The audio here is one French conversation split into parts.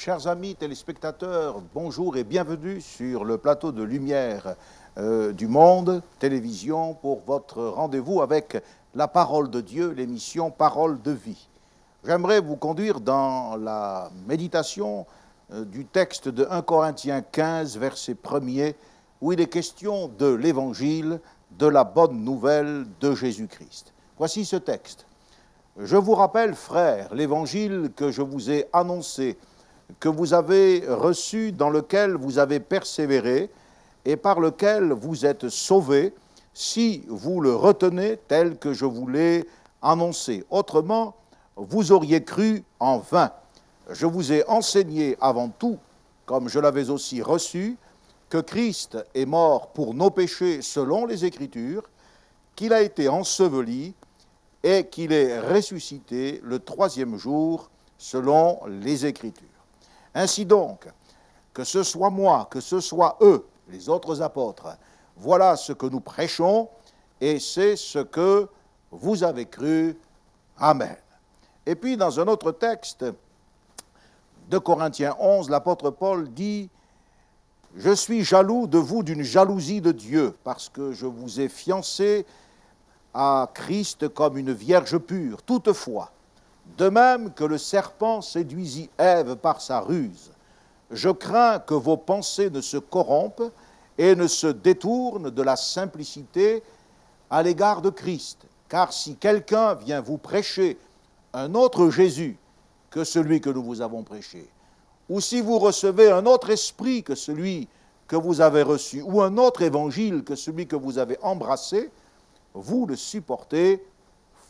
Chers amis téléspectateurs, bonjour et bienvenue sur le plateau de Lumière du Monde, télévision, pour votre rendez-vous avec la parole de Dieu, l'émission Parole de vie. J'aimerais vous conduire dans la méditation du texte de 1 Corinthiens 15, verset 1er, où il est question de l'évangile, de la bonne nouvelle de Jésus-Christ. Voici ce texte. Je vous rappelle, frères, l'évangile que je vous ai annoncé, que vous avez reçu, dans lequel vous avez persévéré et par lequel vous êtes sauvés, si vous le retenez tel que je vous l'ai annoncé. Autrement, vous auriez cru en vain. Je vous ai enseigné avant tout, comme je l'avais aussi reçu, que Christ est mort pour nos péchés selon les Écritures, qu'il a été enseveli et qu'il est ressuscité le troisième jour selon les Écritures. Ainsi donc, que ce soit moi, que ce soit eux, les autres apôtres, voilà ce que nous prêchons et c'est ce que vous avez cru. Amen. Et puis dans un autre texte de Corinthiens 11, l'apôtre Paul dit « Je suis jaloux de vous d'une jalousie de Dieu, parce que je vous ai fiancé à Christ comme une vierge pure. Toutefois, de même que le serpent séduisit Ève par sa ruse, je crains que vos pensées ne se corrompent et ne se détournent de la simplicité à l'égard de Christ. Car si quelqu'un vient vous prêcher un autre Jésus que celui que nous vous avons prêché, ou si vous recevez un autre esprit que celui que vous avez reçu, ou un autre évangile que celui que vous avez embrassé, vous le supportez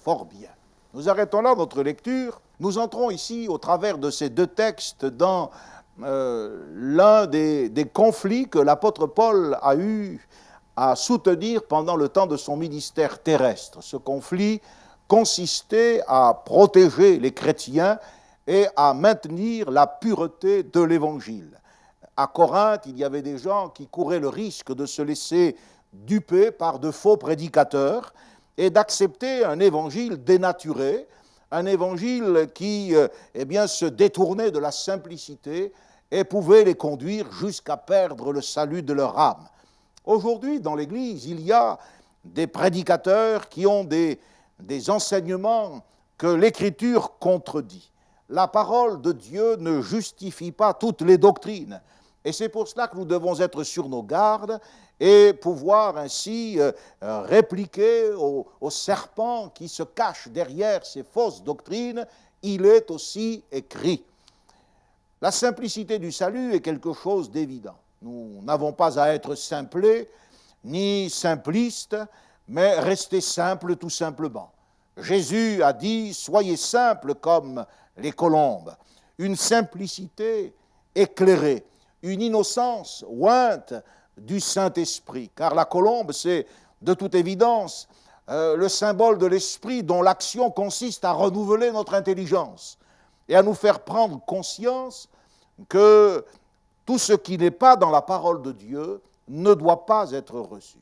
fort bien. » Nous arrêtons là notre lecture. Nous entrons ici, au travers de ces deux textes, dans l'un des conflits que l'apôtre Paul a eu à soutenir pendant le temps de son ministère terrestre. Ce conflit consistait à protéger les chrétiens et à maintenir la pureté de l'Évangile. À Corinthe, il y avait des gens qui couraient le risque de se laisser duper par de faux prédicateurs et d'accepter un évangile dénaturé, un évangile qui se détournait de la simplicité et pouvait les conduire jusqu'à perdre le salut de leur âme. Aujourd'hui, dans l'Église, il y a des prédicateurs qui ont des enseignements que l'Écriture contredit. La parole de Dieu ne justifie pas toutes les doctrines. Et c'est pour cela que nous devons être sur nos gardes et pouvoir ainsi répliquer au serpent qui se cache derrière ces fausses doctrines. Il est aussi écrit. La simplicité du salut est quelque chose d'évident. Nous n'avons pas à être simplés ni simplistes, mais rester simples tout simplement. Jésus a dit « Soyez simples comme les colombes », une simplicité éclairée, une innocence ointe du Saint-Esprit, car la colombe, c'est de toute évidence le symbole de l'Esprit dont l'action consiste à renouveler notre intelligence et à nous faire prendre conscience que tout ce qui n'est pas dans la parole de Dieu ne doit pas être reçu.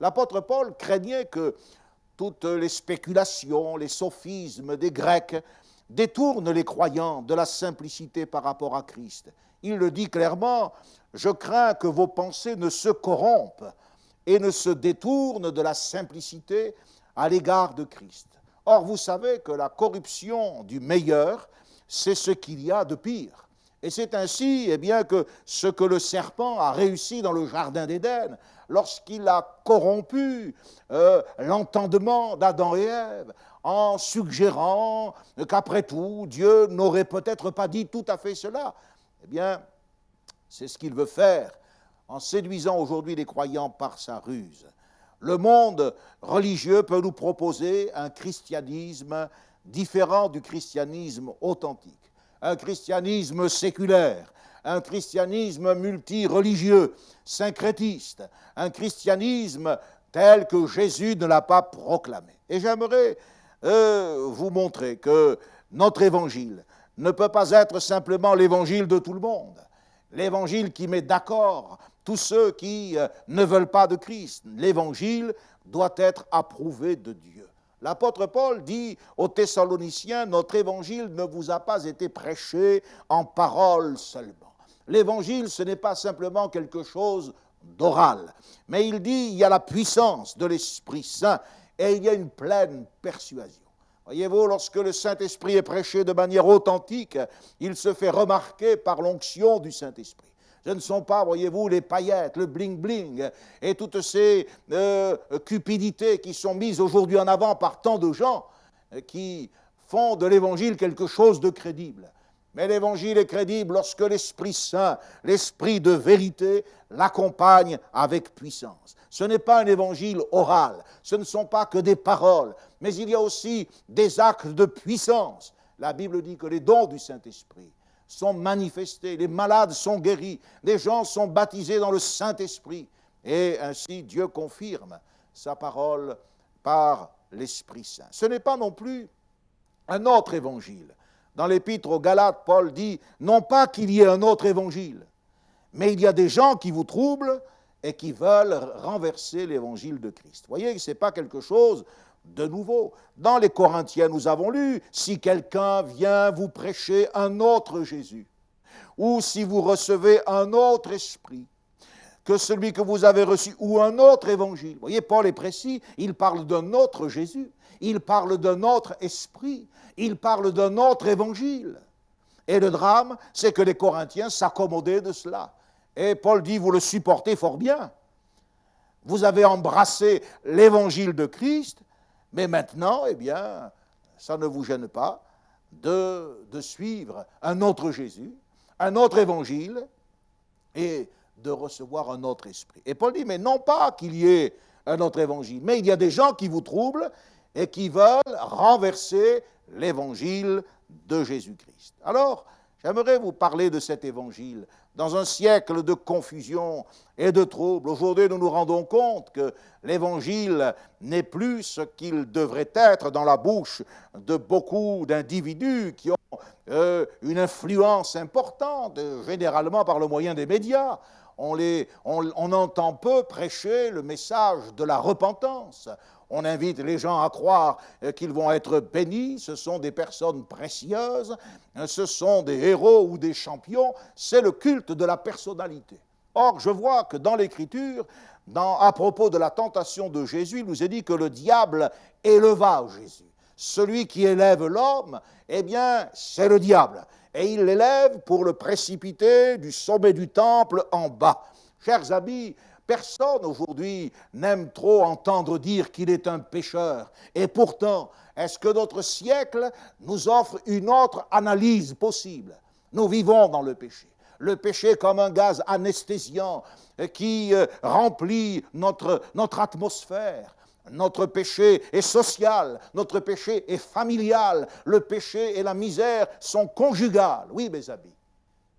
L'apôtre Paul craignait que toutes les spéculations, les sophismes des Grecs détournent les croyants de la simplicité par rapport à Christ. Il le dit clairement, « Je crains que vos pensées ne se corrompent et ne se détournent de la simplicité à l'égard de Christ. » Or, vous savez que la corruption du meilleur, c'est ce qu'il y a de pire. Et c'est ainsi que ce que le serpent a réussi dans le jardin d'Éden, lorsqu'il a corrompu l'entendement d'Adam et Ève, en suggérant qu'après tout, Dieu n'aurait peut-être pas dit tout à fait cela. C'est ce qu'il veut faire en séduisant aujourd'hui les croyants par sa ruse. Le monde religieux peut nous proposer un christianisme différent du christianisme authentique, un christianisme séculaire, un christianisme multireligieux, syncrétiste, un christianisme tel que Jésus ne l'a pas proclamé. Et j'aimerais vous montrer que notre évangile ne peut pas être simplement l'évangile de tout le monde, l'évangile qui met d'accord tous ceux qui ne veulent pas de Christ. L'évangile doit être approuvé de Dieu. L'apôtre Paul dit aux Thessaloniciens, notre évangile ne vous a pas été prêché en parole seulement. L'évangile, ce n'est pas simplement quelque chose d'oral, mais il dit il y a la puissance de l'Esprit Saint et il y a une pleine persuasion. Voyez-vous, lorsque le Saint-Esprit est prêché de manière authentique, il se fait remarquer par l'onction du Saint-Esprit. Ce ne sont pas, voyez-vous, les paillettes, le bling-bling et toutes ces cupidités qui sont mises aujourd'hui en avant par tant de gens qui font de l'Évangile quelque chose de crédible. Mais l'Évangile est crédible lorsque l'Esprit Saint, l'Esprit de vérité, l'accompagne avec puissance. Ce n'est pas un Évangile oral, ce ne sont pas que des paroles, mais il y a aussi des actes de puissance. La Bible dit que les dons du Saint-Esprit sont manifestés, les malades sont guéris, les gens sont baptisés dans le Saint-Esprit. Et ainsi, Dieu confirme sa parole par l'Esprit Saint. Ce n'est pas non plus un autre évangile. Dans l'Épître aux Galates, Paul dit, non pas qu'il y ait un autre évangile, mais il y a des gens qui vous troublent et qui veulent renverser l'évangile de Christ. Vous voyez que ce n'est pas quelque chose de nouveau. Dans les Corinthiens, nous avons lu, si quelqu'un vient vous prêcher un autre Jésus, ou si vous recevez un autre esprit que celui que vous avez reçu, ou un autre évangile. Vous voyez, Paul est précis, il parle d'un autre Jésus, il parle d'un autre esprit, il parle d'un autre évangile. Et le drame, c'est que les Corinthiens s'accommodaient de cela. Et Paul dit, vous le supportez fort bien. Vous avez embrassé l'évangile de Christ, mais maintenant, eh bien, ça ne vous gêne pas de suivre un autre Jésus, un autre évangile, et de recevoir un autre esprit. Et Paul dit, mais non pas qu'il y ait un autre évangile, mais il y a des gens qui vous troublent et qui veulent renverser l'évangile de Jésus-Christ. Alors, j'aimerais vous parler de cet évangile. Dans un siècle de confusion et de troubles, aujourd'hui nous nous rendons compte que l'évangile n'est plus ce qu'il devrait être dans la bouche de beaucoup d'individus qui ont une influence importante, généralement par le moyen des médias. On entend peu prêcher le message de la repentance. On invite les gens à croire qu'ils vont être bénis, ce sont des personnes précieuses, ce sont des héros ou des champions, c'est le culte de la personnalité. Or, je vois que dans l'Écriture, à propos de la tentation de Jésus, il nous est dit que le diable éleva Jésus. Celui qui élève l'homme, eh bien, c'est le diable. Et il l'élève pour le précipiter du sommet du temple en bas. Chers amis, personne aujourd'hui n'aime trop entendre dire qu'il est un pécheur. Et pourtant, est-ce que notre siècle nous offre une autre analyse possible? Nous vivons dans le péché. Le péché comme un gaz anesthésiant qui remplit notre atmosphère. Notre péché est social, notre péché est familial, le péché et la misère sont conjugales. Oui, mes amis,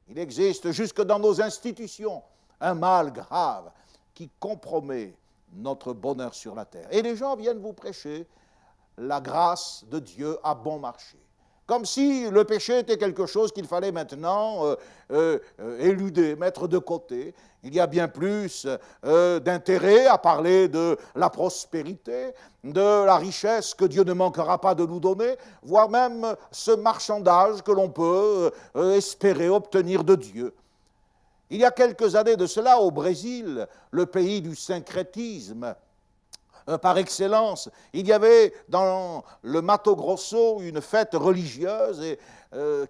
il existe jusque dans nos institutions un mal grave qui compromet notre bonheur sur la terre. Et les gens viennent vous prêcher la grâce de Dieu à bon marché. Comme si le péché était quelque chose qu'il fallait maintenant éluder, mettre de côté. Il y a bien plus d'intérêt à parler de la prospérité, de la richesse que Dieu ne manquera pas de nous donner, voire même ce marchandage que l'on peut espérer obtenir de Dieu. Il y a quelques années de cela, au Brésil, le pays du syncrétisme, par excellence, il y avait dans le Mato Grosso une fête religieuse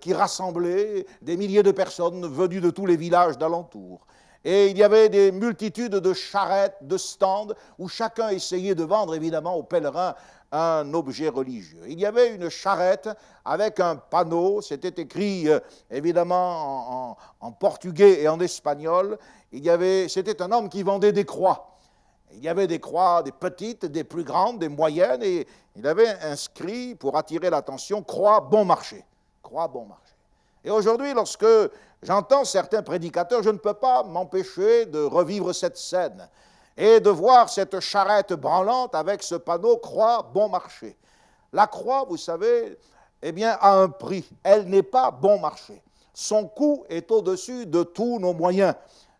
qui rassemblait des milliers de personnes venues de tous les villages d'alentour. Et il y avait des multitudes de charrettes, de stands, où chacun essayait de vendre évidemment aux pèlerins un objet religieux. Il y avait une charrette avec un panneau, c'était écrit évidemment en portugais et en espagnol. C'était un homme qui vendait des croix. Il y avait des croix, des petites, des plus grandes, des moyennes, et il avait inscrit, pour attirer l'attention, « Croix bon marché ». Croix bon marché. Et aujourd'hui, lorsque j'entends certains prédicateurs, je ne peux pas m'empêcher de revivre cette scène et de voir cette charrette branlante avec ce panneau « Croix bon marché ». La croix, vous savez, eh bien, a un prix. Elle n'est pas bon marché. Son coût est au-dessus de tous nos moyens.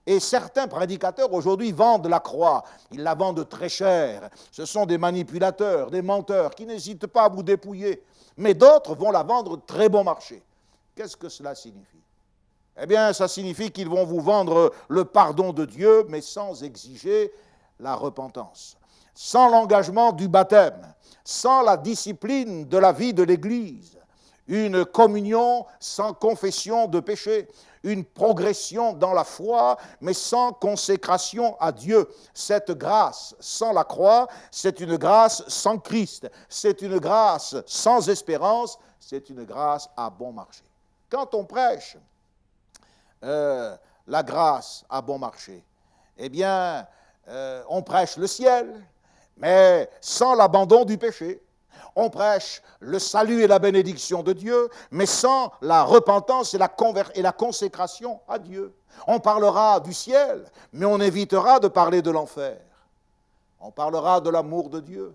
Et certains prédicateurs aujourd'hui vendent la croix, ils la vendent très cher. Ce sont des manipulateurs, des menteurs qui n'hésitent pas à vous dépouiller. Mais d'autres vont la vendre très bon marché. Qu'est-ce que cela signifie? Eh bien, ça signifie qu'ils vont vous vendre le pardon de Dieu, mais sans exiger la repentance, sans l'engagement du baptême, sans la discipline de la vie de l'Église, une communion sans confession de péché, une progression dans la foi, mais sans consécration à Dieu. Cette grâce sans la croix, c'est une grâce sans Christ, c'est une grâce sans espérance, c'est une grâce à bon marché. Quand on prêche la grâce à bon marché, eh bien, on prêche le ciel, mais sans l'abandon du péché. On prêche le salut et la bénédiction de Dieu, mais sans la repentance et la consécration à Dieu. On parlera du ciel, mais on évitera de parler de l'enfer. On parlera de l'amour de Dieu,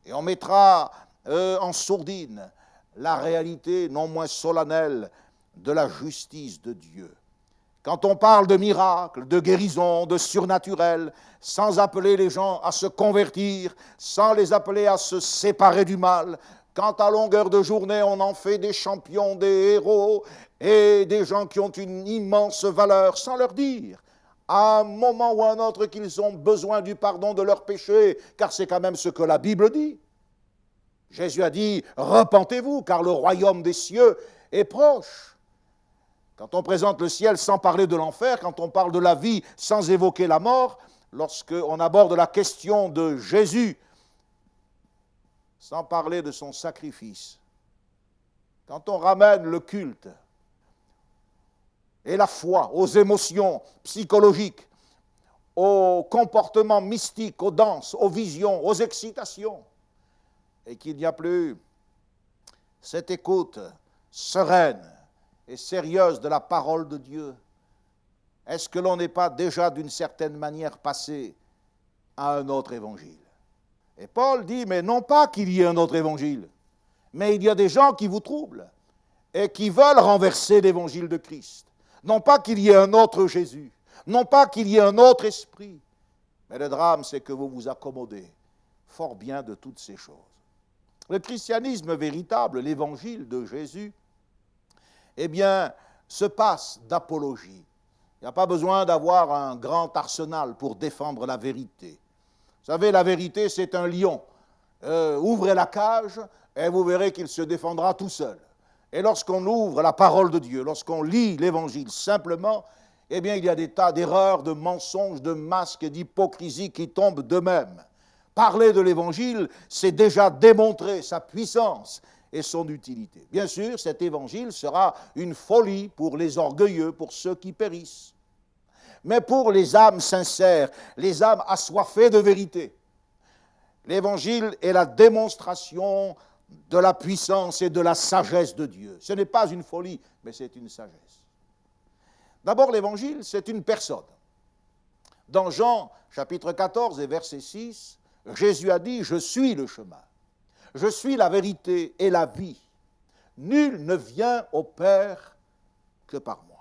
et on mettra en sourdine la réalité non moins solennelle de la justice de Dieu. Quand on parle de miracles, de guérisons, de surnaturel, sans appeler les gens à se convertir, sans les appeler à se séparer du mal, quand à longueur de journée on en fait des champions, des héros et des gens qui ont une immense valeur, sans leur dire à un moment ou à un autre qu'ils ont besoin du pardon de leurs péchés, car c'est quand même ce que la Bible dit. Jésus a dit « Repentez-vous, car le royaume des cieux est proche ». Quand on présente le ciel sans parler de l'enfer, quand on parle de la vie sans évoquer la mort, lorsqu'on aborde la question de Jésus sans parler de son sacrifice, quand on ramène le culte et la foi aux émotions psychologiques, aux comportements mystiques, aux danses, aux visions, aux excitations, et qu'il n'y a plus cette écoute sereine et sérieuse de la parole de Dieu, est-ce que l'on n'est pas déjà d'une certaine manière passé à un autre évangile? Et Paul dit, mais non pas qu'il y ait un autre évangile, mais il y a des gens qui vous troublent et qui veulent renverser l'évangile de Christ. Non pas qu'il y ait un autre Jésus, non pas qu'il y ait un autre esprit, mais le drame, c'est que vous vous accommodez fort bien de toutes ces choses. Le christianisme véritable, l'évangile de Jésus, eh bien, se passe d'apologie. Il n'y a pas besoin d'avoir un grand arsenal pour défendre la vérité. Vous savez, la vérité, c'est un lion. Ouvrez la cage et vous verrez qu'il se défendra tout seul. Et lorsqu'on ouvre la parole de Dieu, lorsqu'on lit l'Évangile simplement, eh bien, il y a des tas d'erreurs, de mensonges, de masques et d'hypocrisie qui tombent d'eux-mêmes. Parler de l'Évangile, c'est déjà démontrer sa puissance et son utilité. Bien sûr, cet évangile sera une folie pour les orgueilleux, pour ceux qui périssent. Mais pour les âmes sincères, les âmes assoiffées de vérité, l'évangile est la démonstration de la puissance et de la sagesse de Dieu. Ce n'est pas une folie, mais c'est une sagesse. D'abord, l'évangile, c'est une personne. Dans Jean, chapitre 14 et verset 6, Jésus a dit « Je suis le chemin. Je suis la vérité et la vie. Nul ne vient au Père que par moi. »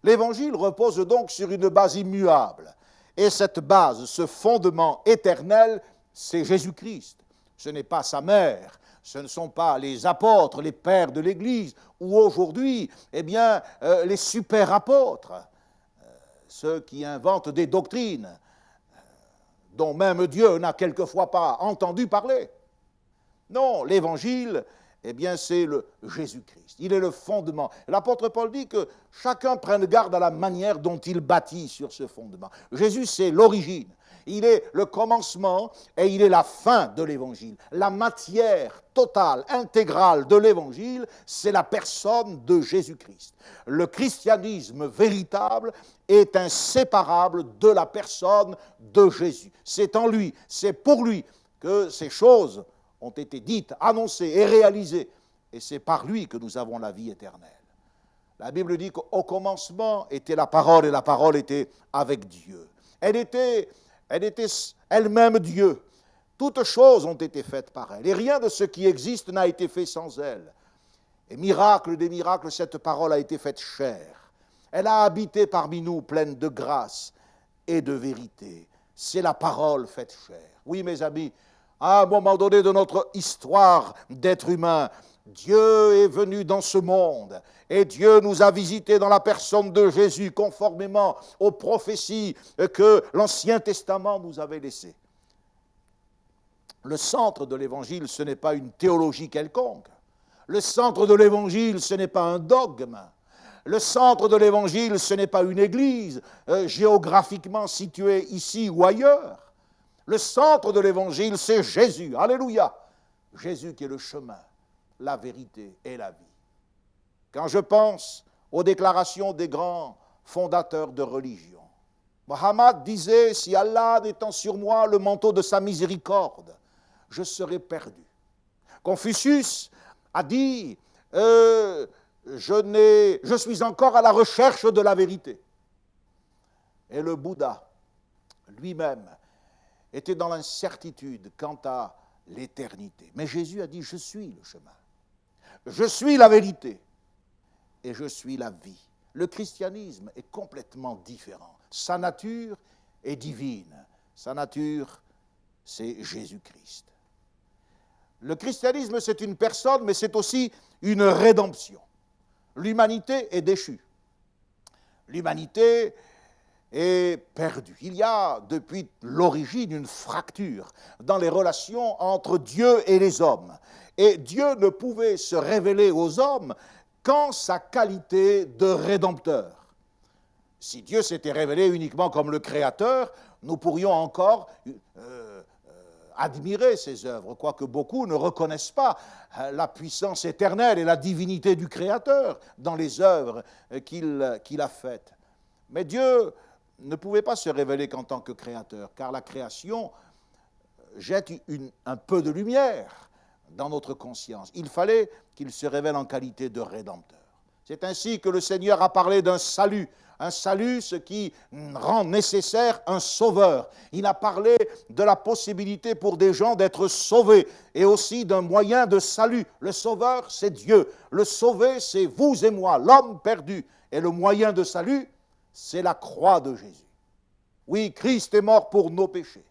L'Évangile repose donc sur une base immuable. Et cette base, ce fondement éternel, c'est Jésus-Christ. Ce n'est pas sa mère, ce ne sont pas les apôtres, les pères de l'Église, ou aujourd'hui, eh bien, les super apôtres, ceux qui inventent des doctrines dont même Dieu n'a quelquefois pas entendu parler. Non, l'Évangile, eh bien, c'est le Jésus-Christ. Il est le fondement. L'apôtre Paul dit que chacun prenne garde à la manière dont il bâtit sur ce fondement. Jésus, c'est l'origine. Il est le commencement et il est la fin de l'Évangile. La matière totale, intégrale de l'Évangile, c'est la personne de Jésus-Christ. Le christianisme véritable est inséparable de la personne de Jésus. C'est en lui, c'est pour lui que ces choses ont été dites, annoncées et réalisées. Et c'est par lui que nous avons la vie éternelle. La Bible dit qu'au commencement était la parole et la parole était avec Dieu. Elle était elle-même Dieu. Toutes choses ont été faites par elle. Et rien de ce qui existe n'a été fait sans elle. Et miracle des miracles, cette parole a été faite chair. Elle a habité parmi nous pleine de grâce et de vérité. C'est la parole faite chair. Oui, mes amis, à un moment donné de notre histoire d'être humain, Dieu est venu dans ce monde et Dieu nous a visités dans la personne de Jésus, conformément aux prophéties que l'Ancien Testament nous avait laissées. Le centre de l'Évangile, ce n'est pas une théologie quelconque. Le centre de l'Évangile, ce n'est pas un dogme. Le centre de l'Évangile, ce n'est pas une église géographiquement située ici ou ailleurs. Le centre de l'Évangile, c'est Jésus. Alléluia! Jésus qui est le chemin, la vérité et la vie. Quand je pense aux déclarations des grands fondateurs de religion, Mohammed disait, si Allah n'étend sur moi le manteau de sa miséricorde, je serai perdu. Confucius a dit, je suis encore à la recherche de la vérité. Et le Bouddha, lui-même, était dans l'incertitude quant à l'éternité. Mais Jésus a dit, je suis le chemin, je suis la vérité et je suis la vie. Le christianisme est complètement différent. Sa nature est divine. Sa nature, c'est Jésus-Christ. Le christianisme, c'est une personne, mais c'est aussi une rédemption. L'humanité est déchue. L'humanité est perdue. Il y a, depuis l'origine, une fracture dans les relations entre Dieu et les hommes. Et Dieu ne pouvait se révéler aux hommes qu'en sa qualité de rédempteur. Si Dieu s'était révélé uniquement comme le Créateur, nous pourrions encore admirer ses œuvres, quoique beaucoup ne reconnaissent pas la puissance éternelle et la divinité du Créateur dans les œuvres qu'il a faites. Mais Dieu ne pouvait pas se révéler qu'en tant que Créateur, car la création jette un peu de lumière dans notre conscience. Il fallait qu'il se révèle en qualité de Rédempteur. C'est ainsi que le Seigneur a parlé d'un salut. Un salut, ce qui rend nécessaire un sauveur. Il a parlé de la possibilité pour des gens d'être sauvés et aussi d'un moyen de salut. Le sauveur, c'est Dieu. Le sauvé, c'est vous et moi, l'homme perdu. Et le moyen de salut, c'est la croix de Jésus. Oui, Christ est mort pour nos péchés.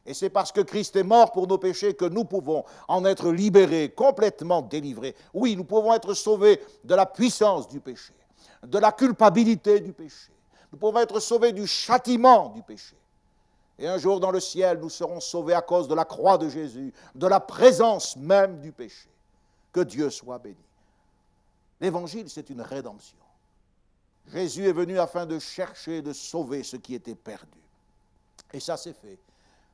Et c'est parce que Christ est mort pour nos péchés que nous pouvons en être libérés, complètement délivrés. Oui, nous pouvons être sauvés de la puissance du péché, de la culpabilité du péché. Nous pouvons être sauvés du châtiment du péché. Et un jour dans le ciel, nous serons sauvés à cause de la croix de Jésus, de la présence même du péché. Que Dieu soit béni. L'Évangile, c'est une rédemption. Jésus est venu afin de chercher, de sauver ce qui était perdu. Et ça s'est fait.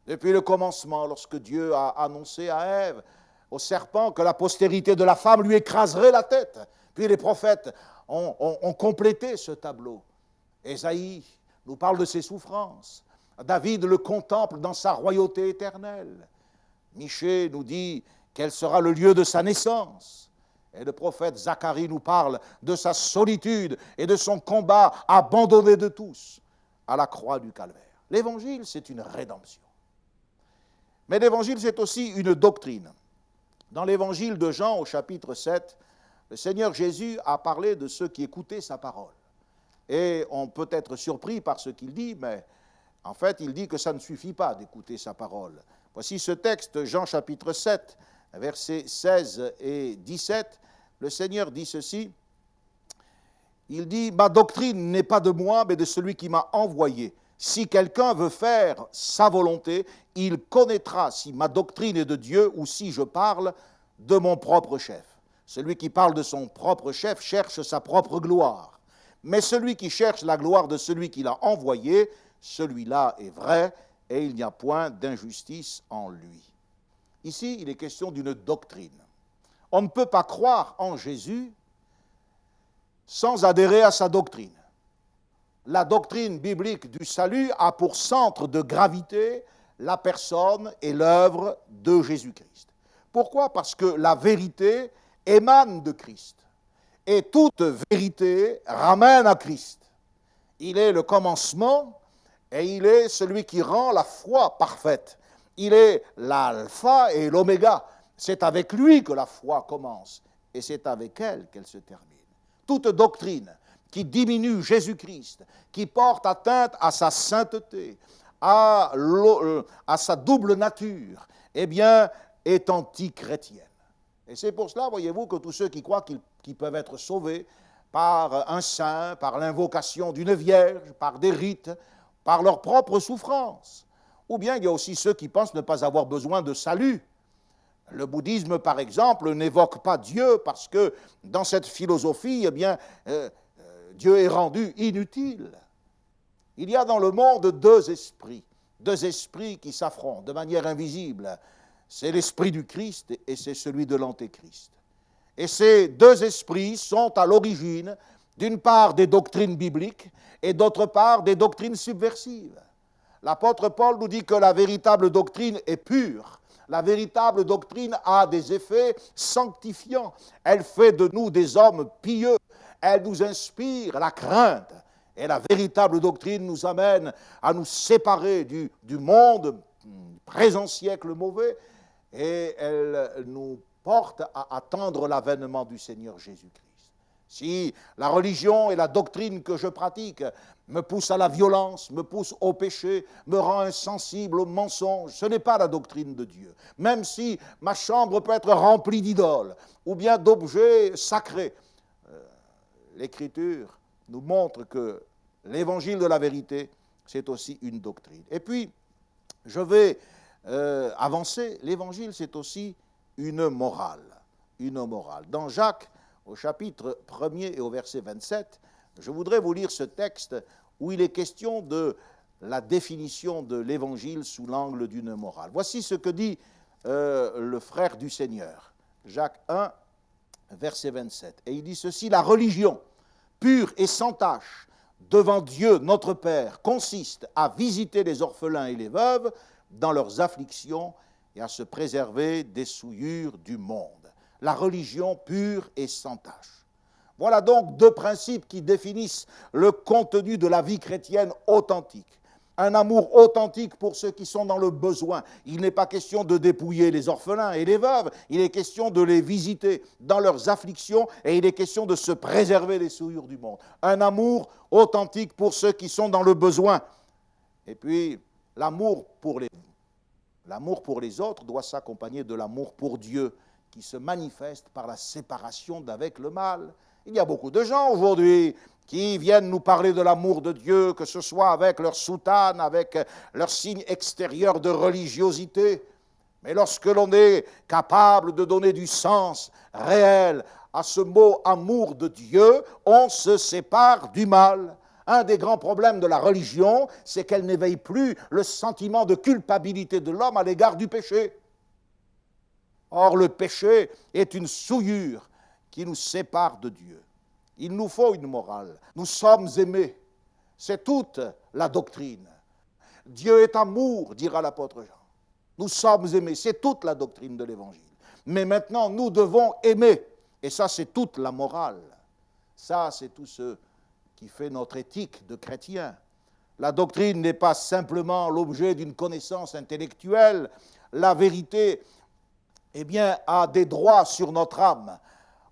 Depuis le commencement, lorsque Dieu a annoncé à Ève, au serpent, que la postérité de la femme lui écraserait la tête. Puis les prophètes ont complété ce tableau. Ésaïe nous parle de ses souffrances. David le contemple dans sa royauté éternelle. Michée nous dit quel sera le lieu de sa naissance. Et le prophète Zacharie nous parle de sa solitude et de son combat abandonné de tous à la croix du calvaire. L'Évangile, c'est une rédemption. Mais l'Évangile, c'est aussi une doctrine. Dans l'Évangile de Jean, au chapitre 7, le Seigneur Jésus a parlé de ceux qui écoutaient sa parole. Et on peut être surpris par ce qu'il dit, mais en fait, il dit que ça ne suffit pas d'écouter sa parole. Voici ce texte, Jean chapitre 7, versets 16 et 17. Le Seigneur dit ceci. Il dit, « Ma doctrine n'est pas de moi, mais de celui qui m'a envoyé. Si quelqu'un veut faire sa volonté, il connaîtra si ma doctrine est de Dieu ou si je parle de mon propre chef. Celui qui parle de son propre chef cherche sa propre gloire. Mais celui qui cherche la gloire de celui qui l'a envoyé, celui-là est vrai et il n'y a point d'injustice en lui. » Ici, il est question d'une doctrine. On ne peut pas croire en Jésus sans adhérer à sa doctrine. La doctrine biblique du salut a pour centre de gravité la personne et l'œuvre de Jésus-Christ. Pourquoi ? Parce que la vérité émane de Christ. Et toute vérité ramène à Christ. Il est le commencement et il est celui qui rend la foi parfaite. Il est l'alpha et l'oméga. C'est avec lui que la foi commence et c'est avec elle qu'elle se termine. Toute doctrine qui diminue Jésus-Christ, qui porte atteinte à sa sainteté, à sa double nature, eh bien, est anti-chrétienne. Et c'est pour cela, voyez-vous, que tous ceux qui croient qu'ils peuvent être sauvés par un saint, par l'invocation d'une vierge, par des rites, par leur propre souffrance. Ou bien il y a aussi ceux qui pensent ne pas avoir besoin de salut. Le bouddhisme, par exemple, n'évoque pas Dieu parce que dans cette philosophie, eh bien, Dieu est rendu inutile. Il y a dans le monde deux esprits qui s'affrontent de manière invisible. C'est l'esprit du Christ et c'est celui de l'Antéchrist. Et ces deux esprits sont à l'origine, d'une part, des doctrines bibliques et d'autre part, des doctrines subversives. L'apôtre Paul nous dit que la véritable doctrine est pure. La véritable doctrine a des effets sanctifiants. Elle fait de nous des hommes pieux. Elle nous inspire la crainte. Et la véritable doctrine nous amène à nous séparer du monde présent siècle mauvais et elle nous porte à attendre l'avènement du Seigneur Jésus-Christ. Si la religion et la doctrine que je pratique me poussent à la violence, me poussent au péché, me rend insensible au mensonge, ce n'est pas la doctrine de Dieu. Même si ma chambre peut être remplie d'idoles ou bien d'objets sacrés, l'Écriture nous montre que l'évangile de la vérité, c'est aussi une doctrine. Et puis, je vais avancer, l'évangile, c'est aussi une morale. Une morale. Dans Jacques, au chapitre 1er et au verset 27, je voudrais vous lire ce texte où il est question de la définition de l'évangile sous l'angle d'une morale. Voici ce que dit le frère du Seigneur, Jacques 1, verset 27. Et il dit ceci: la religion pure et sans tache devant Dieu notre Père consiste à visiter les orphelins et les veuves dans leurs afflictions et à se préserver des souillures du monde. La religion pure et sans tache. Voilà donc deux principes qui définissent le contenu de la vie chrétienne authentique. Un amour authentique pour ceux qui sont dans le besoin. Il n'est pas question de dépouiller les orphelins et les veuves, il est question de les visiter dans leurs afflictions et il est question de se préserver des souillures du monde. Un amour authentique pour ceux qui sont dans le besoin. Et puis, l'amour pour les autres doit s'accompagner de l'amour pour Dieu, qui se manifeste par la séparation d'avec le mal. Il y a beaucoup de gens aujourd'hui qui viennent nous parler de l'amour de Dieu, que ce soit avec leur soutane, avec leur signe extérieur de religiosité. Mais lorsque l'on est capable de donner du sens réel à ce mot amour de Dieu, on se sépare du mal. Un des grands problèmes de la religion, c'est qu'elle n'éveille plus le sentiment de culpabilité de l'homme à l'égard du péché. Or, le péché est une souillure qui nous sépare de Dieu. Il nous faut une morale. Nous sommes aimés. C'est toute la doctrine. Dieu est amour, dira l'apôtre Jean. Nous sommes aimés. C'est toute la doctrine de l'Évangile. Mais maintenant, nous devons aimer. Et ça, c'est toute la morale. Ça, c'est tout ce qui fait notre éthique de chrétien. La doctrine n'est pas simplement l'objet d'une connaissance intellectuelle. La vérité, eh bien, a des droits sur notre âme.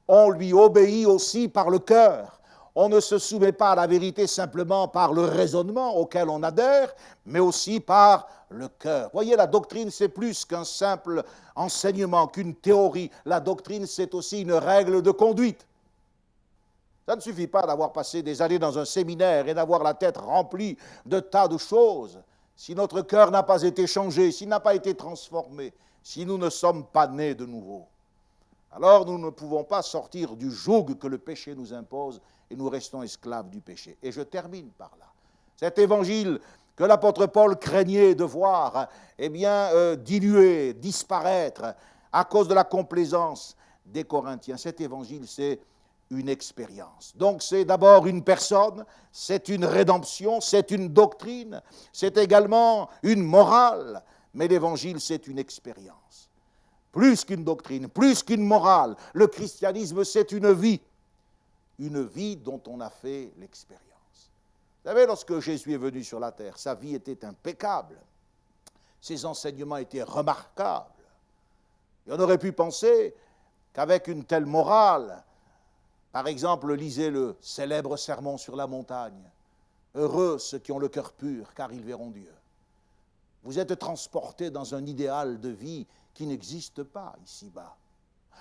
On lui obéit aussi par le cœur. On ne se soumet pas à la vérité simplement par le raisonnement auquel on adhère, mais aussi par le cœur. Voyez, la doctrine, c'est plus qu'un simple enseignement, qu'une théorie. La doctrine, c'est aussi une règle de conduite. Ça ne suffit pas d'avoir passé des années dans un séminaire et d'avoir la tête remplie de tas de choses. Si notre cœur n'a pas été changé, s'il n'a pas été transformé, si nous ne sommes pas nés de nouveau, alors nous ne pouvons pas sortir du joug que le péché nous impose et nous restons esclaves du péché. Et je termine par là. Cet évangile que l'apôtre Paul craignait de voir, eh bien, diluer, disparaître à cause de la complaisance des Corinthiens, cet évangile, c'est une expérience. Donc c'est d'abord une personne, c'est une rédemption, c'est une doctrine, c'est également une morale, mais l'évangile, c'est une expérience. Plus qu'une doctrine, plus qu'une morale, le christianisme, c'est une vie dont on a fait l'expérience. Vous savez, lorsque Jésus est venu sur la terre, sa vie était impeccable, ses enseignements étaient remarquables. Et on aurait pu penser qu'avec une telle morale, Par exemple, lisez le célèbre sermon sur la montagne. Heureux ceux qui ont le cœur pur, car ils verront Dieu. Vous êtes transportés dans un idéal de vie qui n'existe pas ici-bas.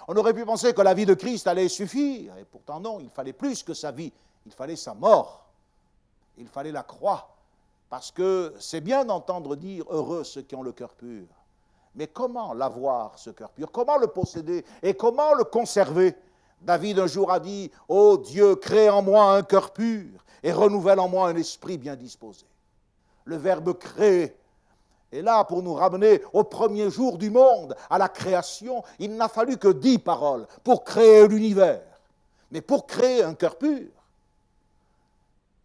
On aurait pu penser que la vie de Christ allait suffire, et pourtant non, il fallait plus que sa vie, il fallait sa mort, il fallait la croix, parce que c'est bien d'entendre dire « heureux ceux qui ont le cœur pur ». Mais comment l'avoir, ce cœur pur? Comment le posséder et comment le conserver? David un jour a dit « Ô Dieu, crée en moi un cœur pur et renouvelle en moi un esprit bien disposé ». Le verbe « créer » est là pour nous ramener au premier jour du monde, à la création. Il n'a fallu que 10 paroles pour créer l'univers. Mais pour créer un cœur pur,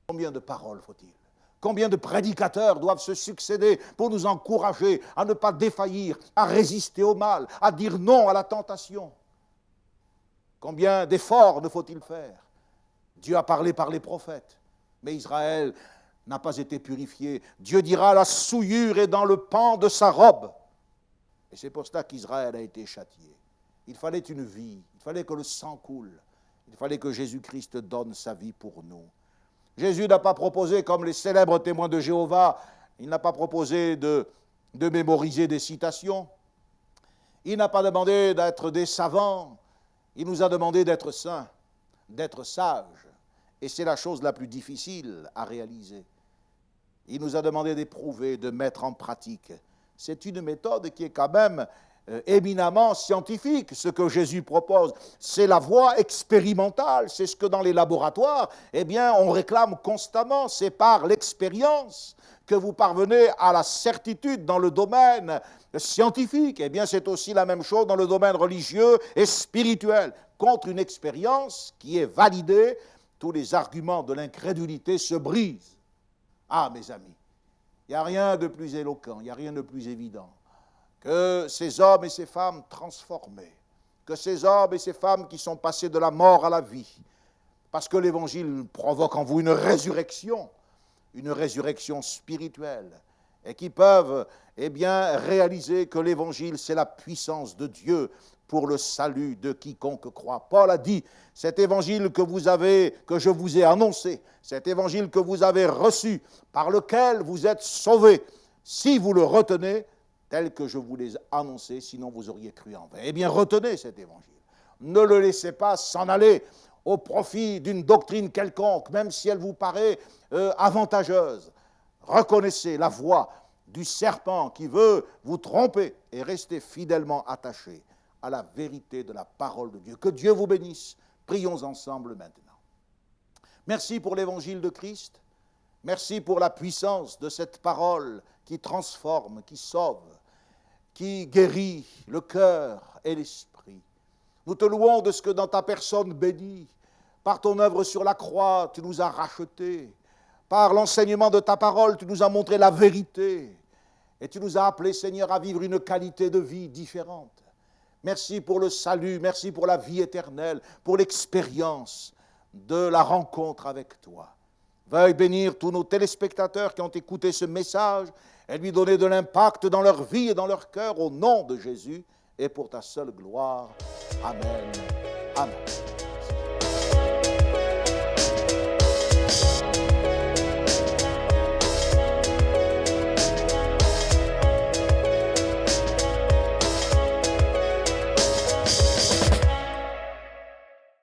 combien de paroles faut-il? Combien de prédicateurs doivent se succéder pour nous encourager à ne pas défaillir, à résister au mal, à dire non à la tentation? Combien d'efforts ne faut-il faire? Dieu a parlé par les prophètes, mais Israël n'a pas été purifié. Dieu dira, la souillure est dans le pan de sa robe. Et c'est pour cela qu'Israël a été châtié. Il fallait une vie, il fallait que le sang coule, il fallait que Jésus-Christ donne sa vie pour nous. Jésus n'a pas proposé, comme les célèbres témoins de Jéhovah, il n'a pas proposé de mémoriser des citations. Il n'a pas demandé d'être des savants. Il nous a demandé d'être saints, d'être sages. Et c'est la chose la plus difficile à réaliser. Il nous a demandé d'éprouver, de mettre en pratique. C'est une méthode qui est quand même éminemment scientifique, ce que Jésus propose. C'est la voie expérimentale, c'est ce que dans les laboratoires, on réclame constamment. C'est par l'expérience que vous parvenez à la certitude dans le domaine scientifique. C'est aussi la même chose dans le domaine religieux et spirituel. Contre une expérience qui est validée, tous les arguments de l'incrédulité se brisent. Ah, mes amis, il n'y a rien de plus éloquent, il n'y a rien de plus évident que ces hommes et ces femmes transformés, que ces hommes et ces femmes qui sont passés de la mort à la vie, parce que l'Évangile provoque en vous une résurrection spirituelle, et qui peuvent réaliser que l'Évangile, c'est la puissance de Dieu pour le salut de quiconque croit. Paul a dit, cet évangile que je vous ai annoncé, cet évangile que vous avez reçu, par lequel vous êtes sauvés, si vous le retenez, tel que je vous l'ai annoncé, sinon vous auriez cru en vain. Retenez cet évangile. Ne le laissez pas s'en aller au profit d'une doctrine quelconque, même si elle vous paraît avantageuse. Reconnaissez la voix du serpent qui veut vous tromper et restez fidèlement attachés à la vérité de la parole de Dieu. Que Dieu vous bénisse. Prions ensemble maintenant. Merci pour l'évangile de Christ. Merci pour la puissance de cette parole qui transforme, qui sauve, qui guérit le cœur et l'esprit. Nous te louons de ce que dans ta personne bénie, par ton œuvre sur la croix, tu nous as rachetés. Par l'enseignement de ta parole, tu nous as montré la vérité. Et tu nous as appelés, Seigneur, à vivre une qualité de vie différente. Merci pour le salut, merci pour la vie éternelle, pour l'expérience de la rencontre avec toi. Veuille bénir tous nos téléspectateurs qui ont écouté ce message et lui donner de l'impact dans leur vie et dans leur cœur au nom de Jésus et pour ta seule gloire. Amen. Amen.